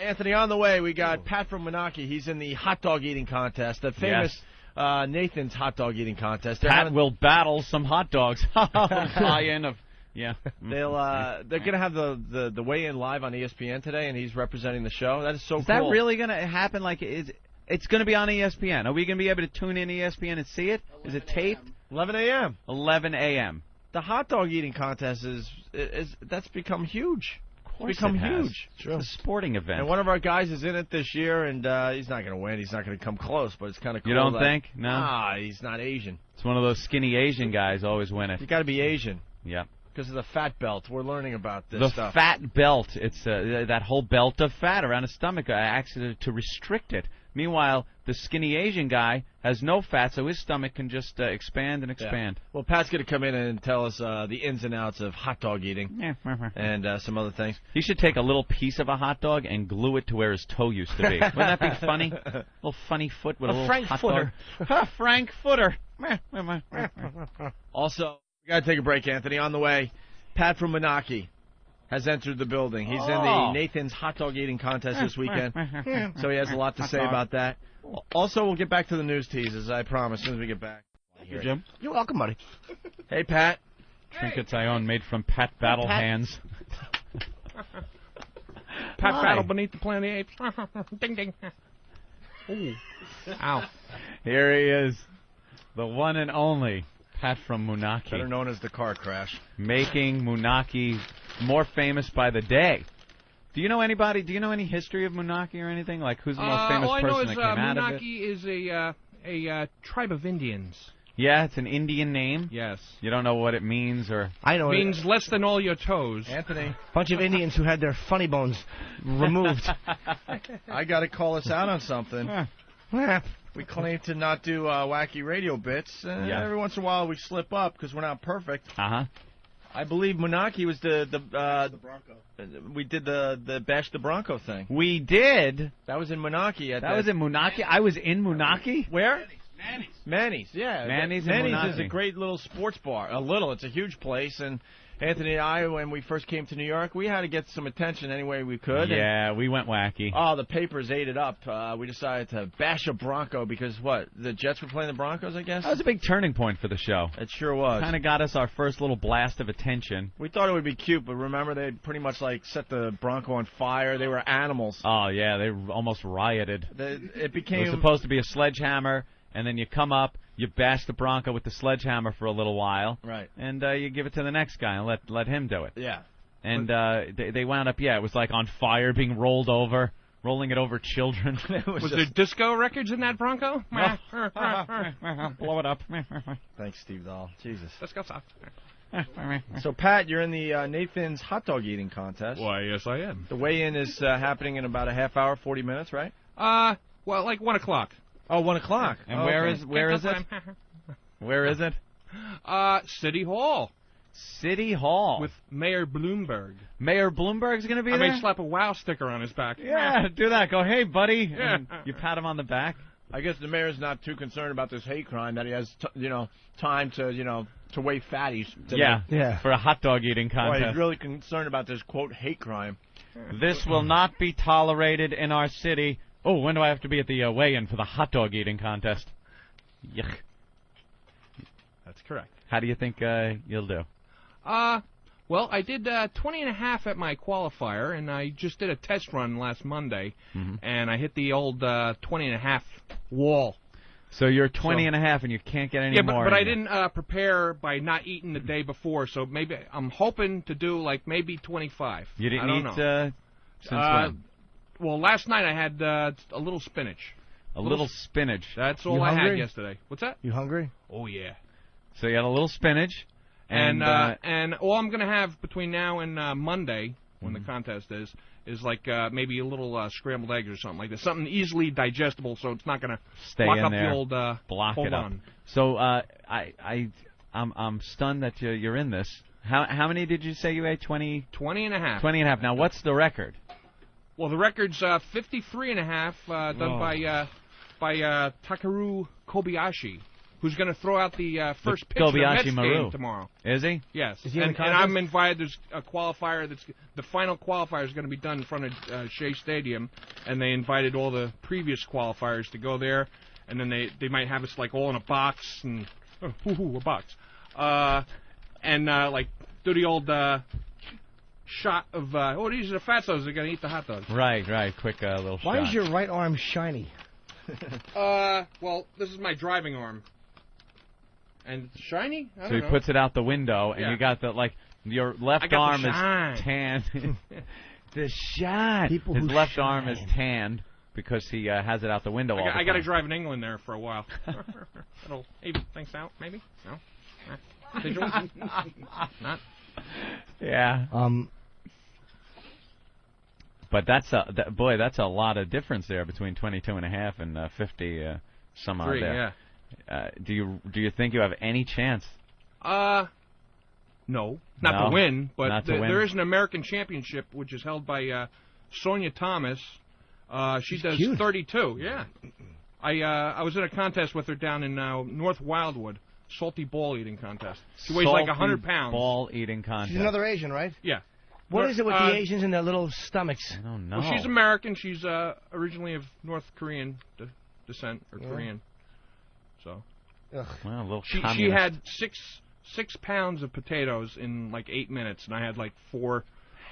Anthony, on the way, we got Pat from Moonachie. He's in the hot dog eating contest, the famous Nathan's hot dog eating contest. Pat will battle some hot dogs. Tie-in of, they're going to have the weigh-in live on ESPN today, and he's representing the show. That is so cool. Is that really going to happen? Like, it's going to be on ESPN. Are we going to be able to tune in ESPN and see it? Is it taped? 11 a.m. 11 a.m. The hot dog eating contest that's become huge. It's become huge. True. It's a sporting event. And one of our guys is in it this year, and he's not going to win. He's not going to come close, but it's kind of cool. You don't think? No. Ah, he's not Asian. It's one of those skinny Asian guys always win it. You got to be Asian. Yeah. Because of the fat belt. We're learning about this stuff. The fat belt. It's that whole belt of fat around his stomach acts to restrict it. Meanwhile, the skinny Asian guy has no fat, so his stomach can just expand and expand. Yeah. Well, Pat's going to come in and tell us the ins and outs of hot dog eating and some other things. He should take a little piece of a hot dog and glue it to where his toe used to be. Wouldn't that be funny? A little funny foot with a little Frankfurter. hot dog. Frankfurter. Also, we got to take a break, Anthony. On the way, Pat from Moonachie has entered the building. He's in the Nathan's hot dog eating contest this weekend, so he has a lot to say about that. Also, we'll get back to the news teases, I promise, as soon as we get back. Thank you, Jim. You're welcome, buddy. Hey, Pat. Trinkets I own made from Pat Battle hands. Pat Battle beneath the Planet of the Apes. Ding, ding. Ooh. Ow. Here he is, the one and only Pat from Moonachie. Better known as the car crash. Making Moonachie more famous by the day. Do you know anybody? Do you know any history of Moonachie or anything? Like, who's the most famous person that came out of it? Moonachie is a tribe of Indians. Yeah, it's an Indian name. Yes. You don't know what it means, or I know it means less than all your toes. Anthony, bunch of Indians who had their funny bones removed. I got to call us out on something. We claim to not do wacky radio bits. Every once in a while we slip up because we're not perfect. I believe Moonachie was the Bronco. We did the Bash the Bronco thing. We did. That was in Moonachie. That was in Moonachie? I was in Moonachie? Where? Manny's, yeah. Manny's is a great little sports bar. It's a huge place, and Anthony and I, when we first came to New York, we had to get some attention any way we could. Yeah, we went wacky. Oh, the papers ate it up. We decided to bash a Bronco because, the Jets were playing the Broncos, I guess? That was a big turning point for the show. It sure was. Kind of got us our first little blast of attention. We thought it would be cute, but remember, they pretty much, set the Bronco on fire. They were animals. Oh, yeah, they almost rioted. It became... It was supposed to be a sledgehammer, and then you come up, you bash the Bronco with the sledgehammer for a little while. Right. And you give it to the next guy and let him do it. Yeah. And they wound up, it was like on fire, being rolled over, rolling it over children. Was there disco records in that Bronco? Blow it up. Thanks, Steve Dahl. Jesus. Disco soft. So, Pat, you're in the Nathan's hot dog eating contest. Why, yes, I am. The weigh-in is happening in about a half hour, 40 minutes, right? Well, like 1 o'clock. Oh, 1 o'clock. And where is it? Where is it? City Hall. City Hall. With Mayor Bloomberg. Mayor Bloomberg's going to be there? I may slap a WOW sticker on his back. Yeah, do that. Go, hey, buddy. Yeah. And you pat him on the back. I guess the mayor's not too concerned about this hate crime, that he has, time to, to weigh fatties today. Yeah, for a hot dog eating contest. Well, he's really concerned about this, quote, hate crime. This will not be tolerated in our city. Oh, when do I have to be at the weigh-in for the hot dog eating contest? Yuck. That's correct. How do you think you'll do? Well, I did 20.5 at my qualifier, and I just did a test run last Monday, and I hit the old 20.5 wall. So you're 20.5, and you can't get any more. But I didn't prepare by not eating the day before, so maybe I'm hoping to do maybe 25. You didn't eat since when? Well, last night I had a little spinach. A little spinach. That's all I had yesterday. What's that? You hungry? Oh, yeah. So you had a little spinach. And all I'm going to have between now and Monday, when the contest is maybe a little scrambled eggs or something like that. Something easily digestible so it's not going to block up there. The old block hold it up. On. So I'm stunned that you're in this. How many did you say you ate? 20? 20.5. 20.5. Now, what's the record? Well, the record's 53.5 done by Takeru Kobayashi, who's going to throw out the first pitch of the Mets game tomorrow. Is he? Yes. Is he in the and I'm invited. There's a qualifier the final qualifier is going to be done in front of Shea Stadium, and they invited all the previous qualifiers to go there, and then they might have us like all in a box and a box, and like do the old shot of these are the fatsos. They're going to eat the hot dogs. Right. Quick little shot. Why is your right arm shiny? Well, this is my driving arm. And it's shiny? I don't So he know. puts it out the window, and Yeah. you got the, like, your left arm is tanned. The shine. People His who left shine. arm is tanned because he has it out the window all the time. I got to drive in England there for a while. That'll even things out, maybe? No? Did you? Not? Yeah. But that's a lot of difference there between 22.5 and 50 some odd Three, there. yeah. Do you think you have any chance? No, not No, to win, but not to win. there is an American championship which is held by Sonia Thomas. She does cute. 32. Yeah, I was in a contest with her down in North Wildwood, salty ball eating contest. She weighs like 100 pounds. Ball eating contest. She's another Asian, right? Yeah. What is it with the Asians and their little stomachs? I don't know. Well, she's American. She's originally of North Korean descent or Korean. So Ugh. Well, a little she communist. had 6 pounds of potatoes in like 8 minutes, and I had like a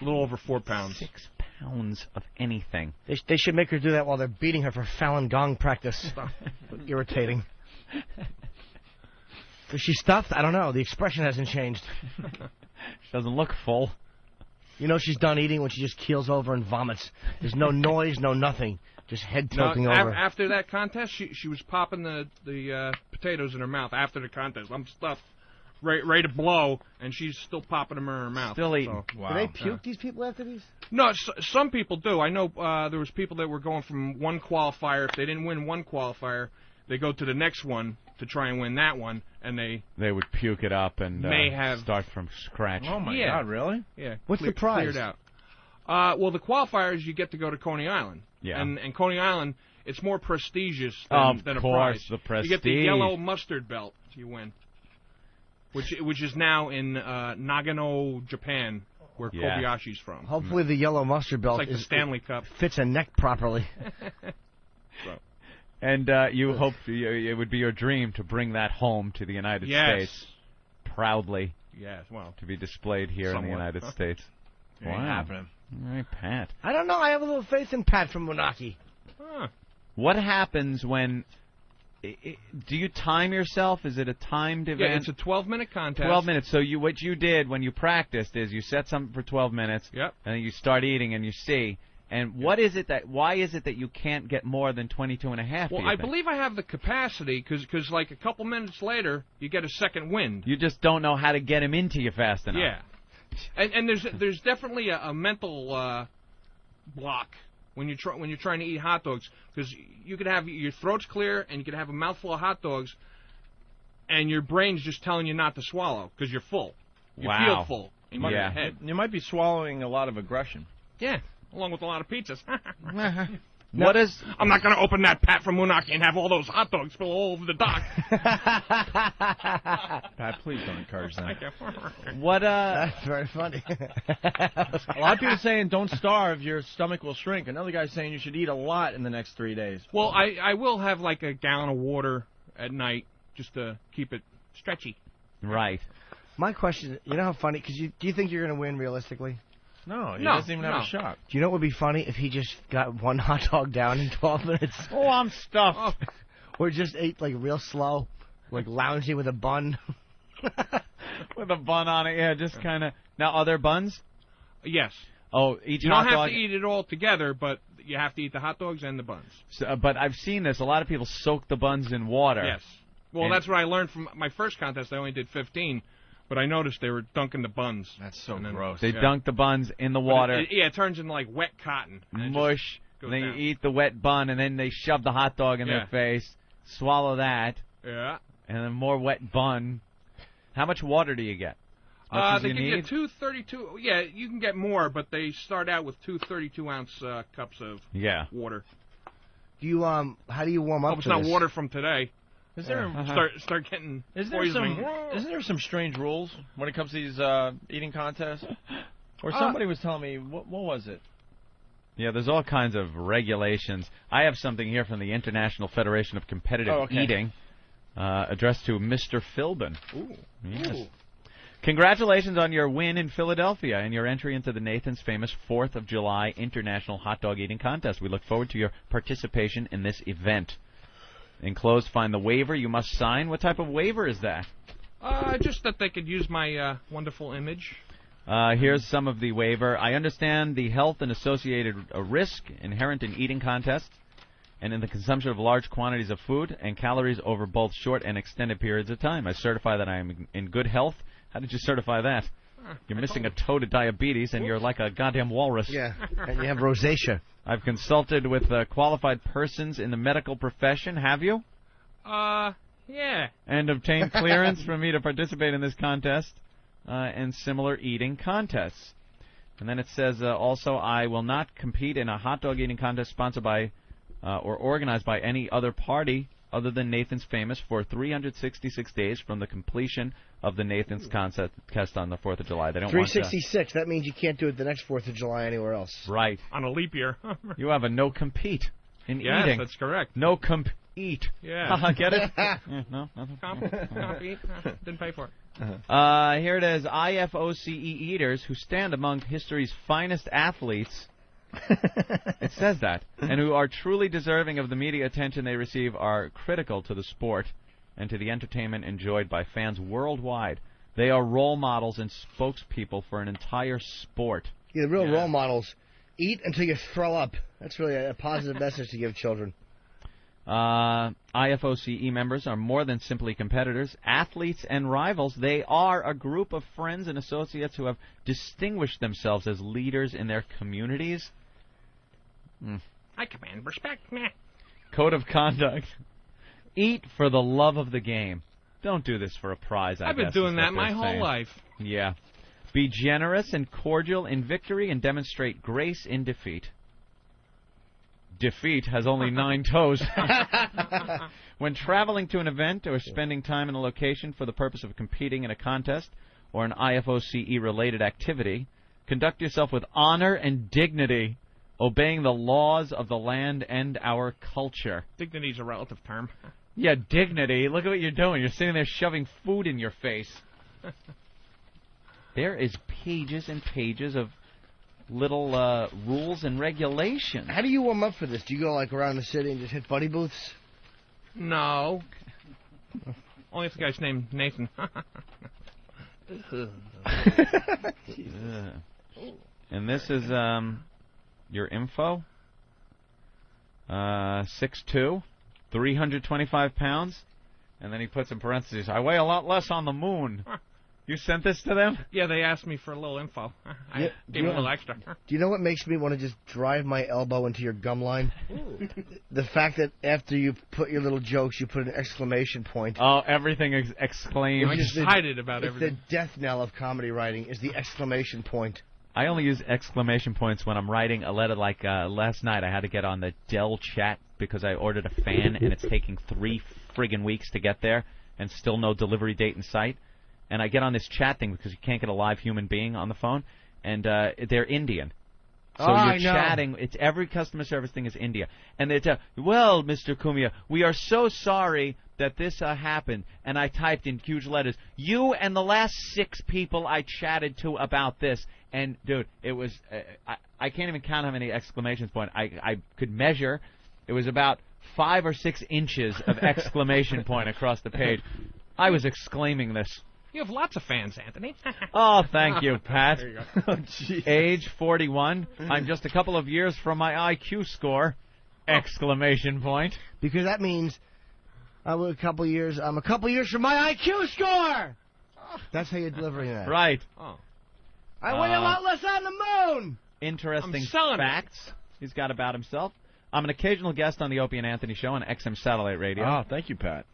little over 4 pounds. 6 pounds of anything. They should make her do that while they're beating her for Falun Gong practice. Irritating. Is she stuffed? I don't know. The expression hasn't changed. She doesn't look full. You know she's done eating when she just keels over and vomits. There's no noise, no nothing. Just head tilting over. After that contest, she was popping the potatoes in her mouth after the contest. I'm stuffed, ready to blow, and she's still popping them in her mouth. Still eating. So. Wow. Do they puke, these people, after these? No, some people do. I know there was people that were going from one qualifier. If they didn't win one qualifier, they go to the next one to try and win that one, and they would puke it up and may have start from scratch. Oh my Yeah. God, really? yeah. What's the prize? Cleared out. Well, the qualifiers you get to go to Coney Island. Yeah. And Coney Island, it's more prestigious Of than a course, prize. the You get the prestige. yellow mustard belt you win, which is now in Nagano, Japan, where Yeah. Kobayashi's from. Hopefully the yellow mustard belt It's like the Stanley Cup. fits a neck properly. And you hope it would be your dream to bring that home to the United States proudly Yes, well. to be displayed here in the Somewhat. United States. Ain't happening. All right, Pat. I don't know. I have a little faith in Pat from Moonachie. Huh. What happens when... do you time yourself? Is it a timed event? Yeah, it's a 12-minute contest. 12 minutes. So what you did when you practiced is you set something for 12 minutes, Yep. and then you start eating and you see. And why is it that you can't get more than 22.5? Well, I believe I have the capacity because like a couple minutes later, you get a second wind. You just don't know how to get him into you fast enough. Yeah. And there's definitely a mental block when you're trying to eat hot dogs, because you could have your throat's clear and you could have a mouthful of hot dogs, and your brain's just telling you not to swallow because you're full. You Wow. feel full in your Yeah. head. You might be swallowing a lot of aggression. Yeah, along with a lot of pizzas. What is... I'm not going to open that Pat from Moonachie and have all those hot dogs spill all over the dock. Pat, please don't encourage that. What, That's very funny. A lot of people saying don't starve, your stomach will shrink. Another guy's saying you should eat a lot in the next 3 days. Well, I will have like a gallon of water at night just to keep it stretchy. Right. My question, you know how funny, because do you think you're going to win realistically? No, he No, doesn't even have no. a shot. Do you know what would be funny if he just got one hot dog down in 12 minutes? Oh, I'm stuffed. Or just ate like real slow, like lounging with a bun? With a bun on it, yeah, just kind of... Now, are there buns? Yes. Oh, each You hot don't have dog... to eat it all together, but you have to eat the hot dogs and the buns. But I've seen this. A lot of people soak the buns in water. Yes. Well, And- that's what I learned from my first contest. I only did 15, but I noticed they were dunking the buns. That's so And then- gross. They Yeah. dunk the buns in the But water, it turns into like wet cotton. And it just mush, goes then down. you eat the wet bun, and then they shove the hot dog in Yeah. their face, swallow that, Yeah. and then more wet bun. How much water do you get? Much as They you give you need? 232. Yeah, you can get more, but they start out with 2 32-ounce cups of Yeah. water. Do you how do you warm up Hope it's to not this? water from today. Is there Start getting isn't there poisoning. some strange rules when it comes to these eating contests? Or somebody was telling me, what was it? Yeah, there's all kinds of regulations. I have something here from the International Federation of Competitive Eating, addressed to Mr. Philbin. Ooh. Yes. Ooh. Congratulations on your win in Philadelphia and your entry into the Nathan's famous 4th of July International Hot Dog Eating Contest. We look forward to your participation in this event. Enclosed, find the waiver you must sign. What type of waiver is that? Just that they could use my wonderful image. Here's some of the waiver. I understand the health and associated risk inherent in eating contests and in the consumption of large quantities of food and calories over both short and extended periods of time. I certify that I am in good health. How did you certify that? You're missing a toe to diabetes, and you're like a goddamn walrus. Yeah, and you have rosacea. I've consulted with qualified persons in the medical profession. Have you? Yeah. And obtained clearance for me to participate in this contest and similar eating contests. And then it says also, I will not compete in a hot dog eating contest sponsored by or organized by any other party other than Nathan's Famous for 366 days from the completion of the Nathan's contest on the 4th of July. They don't 366. That means you can't do it the next 4th of July anywhere else. Right. On a leap year. You have a no compete in yes, eating. That's correct. No compete. Yeah. Get it? Yeah, no. Compete. Didn't pay for it. Here it is. IFOCE eaters who stand among history's finest athletes. It says that. And who are truly deserving of the media attention they receive are critical to the sport and to the entertainment enjoyed by fans worldwide. They are role models and spokespeople for an entire sport. Yeah, the real role models. Eat until you throw up. That's really a positive message to give children. IFOCE members are more than simply competitors, athletes and rivals. They are a group of friends and associates who have distinguished themselves as leaders in their communities. I command respect. Code of conduct. Eat for the love of the game. Don't do this for a prize, I've been doing that my whole life. Yeah. Be generous and cordial in victory and demonstrate grace in defeat. Defeat has only 9 toes. When traveling to an event or spending time in a location for the purpose of competing in a contest or an IFOCE-related activity, conduct yourself with honor and dignity, obeying the laws of the land and our culture. Dignity is a relative term. Yeah, dignity. Look at what you're doing. You're sitting there shoving food in your face. There is pages and pages of little rules and regulations. How do you warm up for this? Do you go like around the city and just hit buddy booths? No. Only if the guy's named Nathan. And this is your info. 6'2", 325 pounds. And then he puts in parentheses, I weigh a lot less on the moon. You sent this to them? Yeah, they asked me for a little info. I gave them a little extra. Do you know what makes me want to just drive my elbow into your gum line? The fact that after you put your little jokes, you put an exclamation point. Oh, everything is exclaimed. I'm excited about everything. The death knell of comedy writing is the exclamation point. I only use exclamation points when I'm writing a letter. Like last night, I had to get on the Dell chat because I ordered a fan, and it's taking 3 friggin' weeks to get there, and still no delivery date in sight. And I get on this chat thing because you can't get a live human being on the phone, and they're Indian. So you're chatting. It's every customer service thing is India. And they tell, well, Mr. Kumia, we are so sorry that this happened. And I typed in huge letters, you and the last 6 people I chatted to about this. And, dude, it was, I can't even count how many exclamation points. I could measure. It was about 5 or 6 inches of exclamation point across the page. I was exclaiming this. You have lots of fans, Anthony. Oh, thank you, Pat. There you Oh, Age 41. I'm just a couple of years from my IQ score. Exclamation point. Because that means I'm a couple years from my IQ score. That's how you're delivering that. Right. Oh. I weigh a lot less on the moon. Interesting I'm facts he's got about himself. I'm an occasional guest on the Opie and Anthony Show on XM Satellite Radio. Oh, thank you, Pat.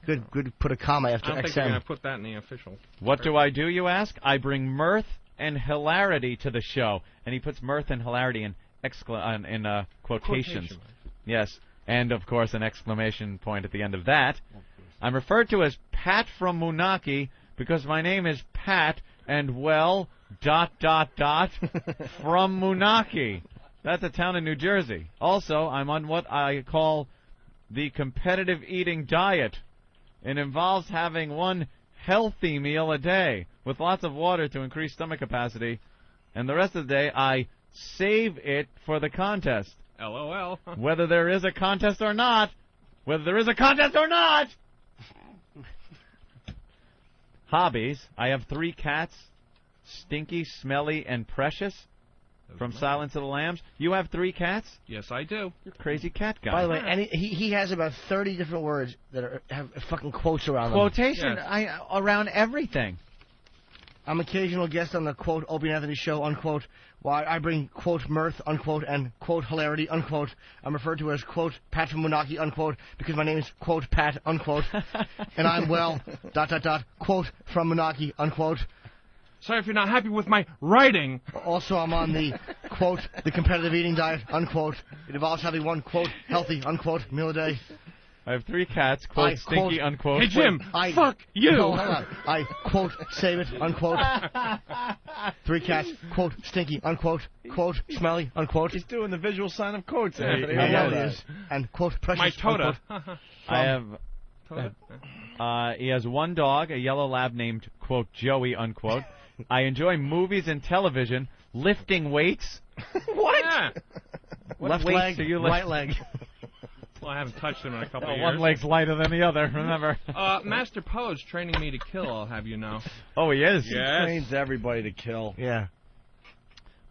Good. Put a comma after I don't think XM. they're going to put that in the official. What do I do, you ask? I bring mirth and hilarity to the show. And he puts mirth and hilarity in quotations. Yes. And, of course, an exclamation point at the end of that. I'm referred to as Pat from Moonachie because my name is Pat, and, well, from Moonachie. That's a town in New Jersey. Also, I'm on what I call the competitive eating diet. It involves having one healthy meal a day with lots of water to increase stomach capacity, and the rest of the day I save it for the contest. LOL. Whether there is a contest or not. Hobbies. I have 3 cats, Stinky, Smelly, and Precious, from Silence of the Lambs. You have 3 cats? Yes, I do. You're a crazy cat guy. By the way, and he has about 30 different words that have fucking quotes around them. Quotation around everything. I'm occasional guest on the, quote, Opie and Anthony show, unquote, while I bring, quote, mirth, unquote, and, quote, hilarity, unquote. I'm referred to as, quote, Pat from Moonachie, unquote, because my name is, quote, Pat, unquote, and I'm, well, ... quote, from Moonachie, unquote. Sorry if you're not happy with my writing. Also, I'm on the, quote, the competitive eating diet, unquote. It involves having one, quote, healthy, unquote, meal a day. I have 3 cats, quote, Stinky, unquote. Hey, Jim, fuck you. No, hold on. I, quote, save it, unquote. 3 cats, quote, Stinky, unquote, quote, Smelly, unquote. He's doing the visual sign of quotes, Anthony. I know he is. And, quote, Precious, my Toda. I have... he has 1 dog, a yellow lab named, quote, Joey, unquote. I enjoy movies and television, lifting weights. What? Yeah. What left weights leg, are you right leg. Well, I haven't touched him in a couple of years. One leg's lighter than the other, remember. Master Poe's training me to kill, I'll have you know. Oh, he is? He trains everybody to kill. Yeah.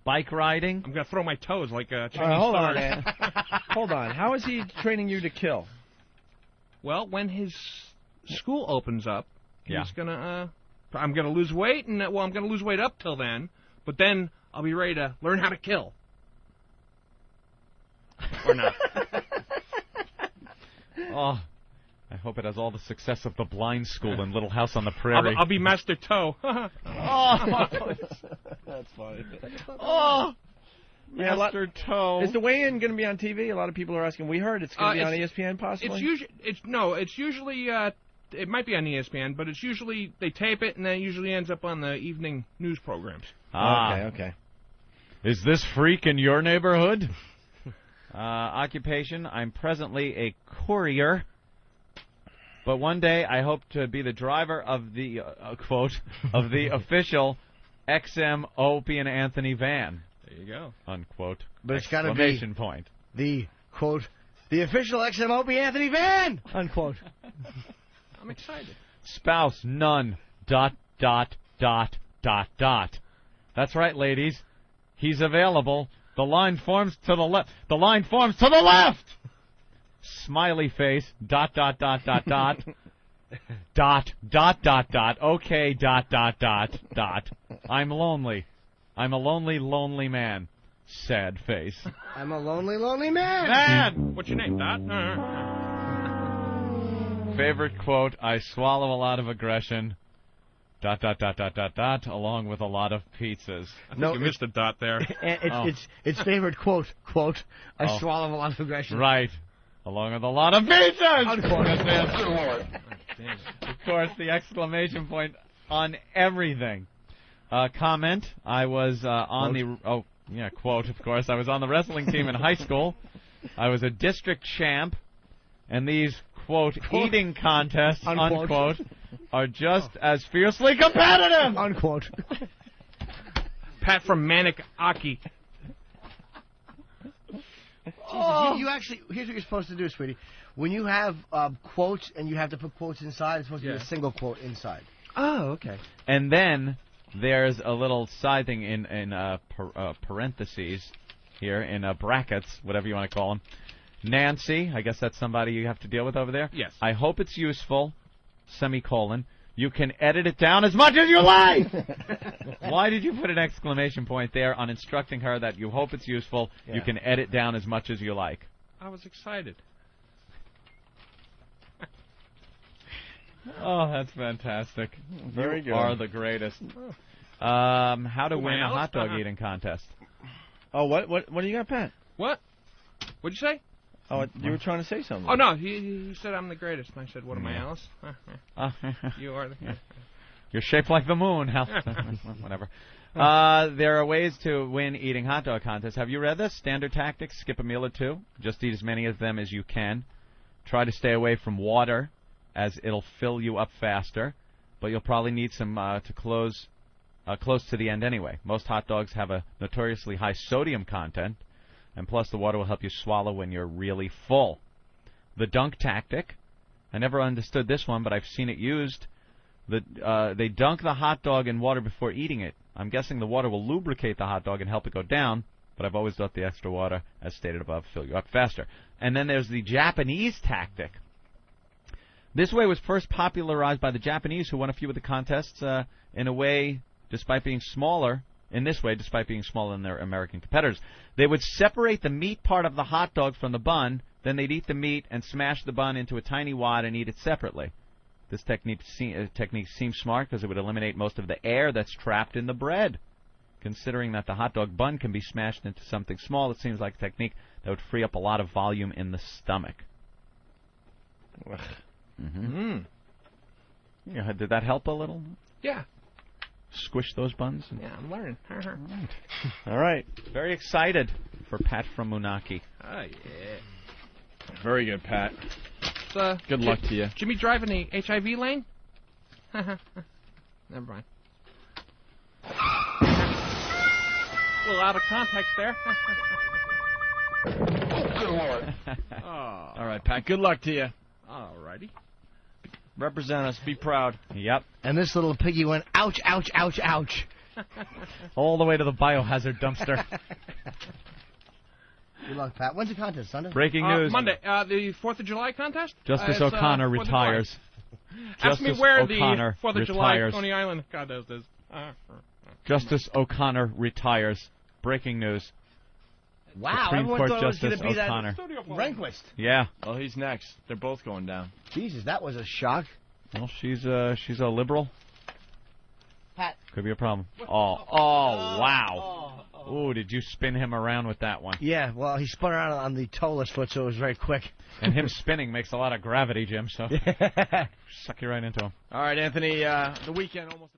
Bike riding. I'm going to throw my toes like a Chinese hold on, stars. man. Hold on. How is he training you to kill? Well, when his school opens up, Yeah. he's going to... I'm going to lose weight, and I'm going to lose weight up till then, but then I'll be ready to learn how to kill. Or not. Oh, I hope it has all the success of the blind school in Little House on the Prairie. I'll be Master Toe. Oh, that's funny. Oh, Yeah, Master Toe. Is the weigh-in going to be on TV? A lot of people are asking. We heard it's going to be on ESPN, possibly. It's usually it might be on ESPN, but it's usually they tape it and then it usually ends up on the evening news programs. Okay. Is this freak in your neighborhood? Occupation, I'm presently a courier, but one day I hope to be the driver of the, quote, of the official XM Opie and Anthony van. There you go. Unquote. But it's got to be Exclamation point. The, quote, the official XM Opie Anthony van, unquote. I'm excited. Spouse, none, ... That's right, ladies. He's available. The line forms to the left. The line forms to the left. Smiley face. ... Okay. ... I'm lonely. I'm a lonely, lonely man. Sad face. I'm a lonely, lonely man. Man! What's your name, Dot? Favorite quote, I swallow a lot of aggression. ... Along with a lot of pizzas. I think you missed a dot there. It's favorite quote, I swallow a lot of aggression. Right. Along with a lot of pizzas! Unquote. Of course, the exclamation point on everything. Comment, I was on the... Oh, yeah, quote, of course. I was on the wrestling team in high school. I was a district champ. And these, quote, eating contests, unquote, are just as fiercely competitive! Unquote. Pat from Moonachie. Jesus, you actually, here's what you're supposed to do, sweetie. When you have quotes and you have to put quotes inside, it's supposed to be a single quote inside. Oh, okay. And then there's a little side thing in parentheses here, in brackets, whatever you want to call them. Nancy, I guess that's somebody you have to deal with over there. Yes. I hope it's useful, semicolon. You can edit it down as much as you like! Why did you put an exclamation point there on instructing her that you hope it's useful, you can edit down as much as you like? I was excited. Oh, that's fantastic. Very you good. are the greatest. How to win a else? hot dog eating contest. Oh, what do you got, Pat? What? What'd you say? Oh, you were trying to say something. Oh, no, he said I'm the greatest. And I said, what am I, Alice? You are the... You're shaped like the moon. Hell, whatever. There are ways to win eating hot dog contests. Have you read this? Standard tactics: skip a meal or two. Just eat as many of them as you can. Try to stay away from water, as it'll fill you up faster. But you'll probably need some to close to the end anyway. Most hot dogs have a notoriously high sodium content, and plus the water will help you swallow when you're really full. The dunk tactic. I never understood this one, but I've seen it used. They dunk the hot dog in water before eating it. I'm guessing the water will lubricate the hot dog and help it go down, but I've always thought the extra water, as stated above, fill you up faster. And then there's the Japanese tactic. This way was first popularized by the Japanese, who won a few of the contests in a way, despite being smaller. In this way, despite being smaller than their American competitors. They would separate the meat part of the hot dog from the bun, then they'd eat the meat and smash the bun into a tiny wad and eat it separately. This technique seems smart because it would eliminate most of the air that's trapped in the bread. Considering that the hot dog bun can be smashed into something small, it seems like a technique that would free up a lot of volume in the stomach. Yeah, did that help a little? Yeah. Squish those buns? Yeah, I'm learning. All right. Very excited for Pat from Moonachie. Oh, yeah. Very good, Pat. Good luck to you. Jimmy driving the HIV lane? Never mind. A little out of context there. All right, Pat. Good luck to you. All righty. Represent us. Be proud. Yep. And this little piggy went, ouch, ouch, ouch, ouch. All the way to the biohazard dumpster. Good luck, Pat. When's the contest, Sunday? Breaking news. Monday. The 4th of July contest? Justice It's, O'Connor 4th of retires. Ask me Justice where O'Connor the 4th of July retires. Coney Island contest is. Justice O'Connor retires. Breaking news. Wow, Supreme everyone Court thought it was going Justice to be O'Connor. that Rehnquist. Yeah. Well, he's next. They're both going down. Jesus, that was a shock. Well, she's a liberal. Pat. Could be a problem. Wow. Ooh, did you spin him around with that one? Yeah, well, he spun around on the toeless foot, so it was very quick. And him spinning makes a lot of gravity, Jim, so suck you right into him. All right, Anthony, the weekend almost...